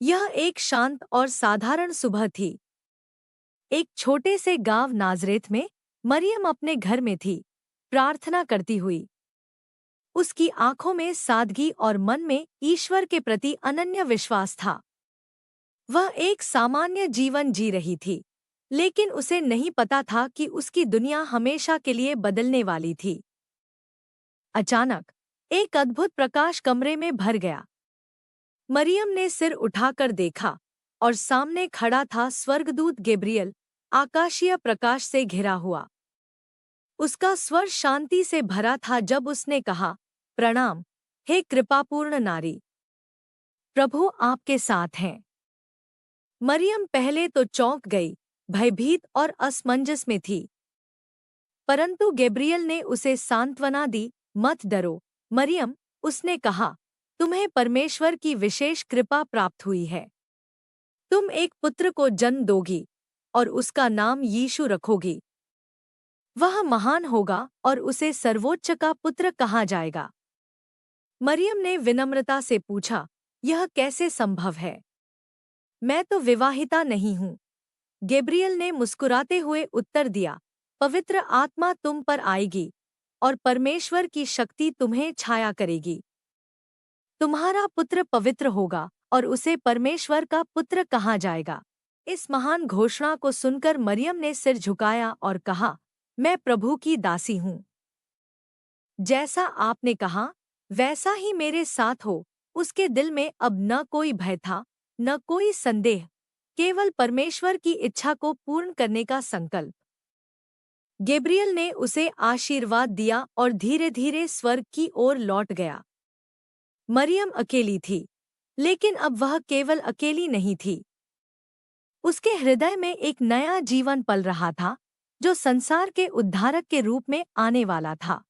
यह एक शांत और साधारण सुबह थी। एक छोटे से गांव नाजरेत में मरियम अपने घर में थी, प्रार्थना करती हुई। उसकी आंखों में सादगी और मन में ईश्वर के प्रति अनन्य विश्वास था। वह एक सामान्य जीवन जी रही थी, लेकिन उसे नहीं पता था कि उसकी दुनिया हमेशा के लिए बदलने वाली थी। अचानक एक अद्भुत प्रकाश कमरे में भर गया। मरियम ने सिर उठाकर देखा और सामने खड़ा था स्वर्गदूत गैब्रियल, आकाशीय प्रकाश से घिरा हुआ। उसका स्वर शांति से भरा था जब उसने कहा, प्रणाम, हे कृपापूर्ण नारी, प्रभु आपके साथ हैं। मरियम पहले तो चौंक गई, भयभीत और असमंजस में थी। परंतु गैब्रियल ने उसे सांत्वना दी, मत डरो मरियम, उसने कहा, तुम्हें परमेश्वर की विशेष कृपा प्राप्त हुई है। तुम एक पुत्र को जन्म दोगी और उसका नाम यीशु रखोगी। वह महान होगा और उसे सर्वोच्च का पुत्र कहा जाएगा। मरियम ने विनम्रता से पूछा, यह कैसे संभव है? मैं तो विवाहिता नहीं हूँ। गैब्रियल ने मुस्कुराते हुए उत्तर दिया, पवित्र आत्मा तुम पर आएगी और परमेश्वर की शक्ति तुम्हें छाया करेगी। तुम्हारा पुत्र पवित्र होगा और उसे परमेश्वर का पुत्र कहा जाएगा। इस महान घोषणा को सुनकर मरियम ने सिर झुकाया और कहा, मैं प्रभु की दासी हूँ। जैसा आपने कहा, वैसा ही मेरे साथ हो। उसके दिल में अब न कोई भय था, न कोई संदेह, केवल परमेश्वर की इच्छा को पूर्ण करने का संकल्प। गैब्रियल ने उसे आशीर्वाद दिया और धीरे धीरे स्वर्ग की ओर लौट गया। मरियम अकेली थी, लेकिन अब वह केवल अकेली नहीं थी। उसके हृदय में एक नया जीवन पल रहा था, जो संसार के उद्धारक के रूप में आने वाला था।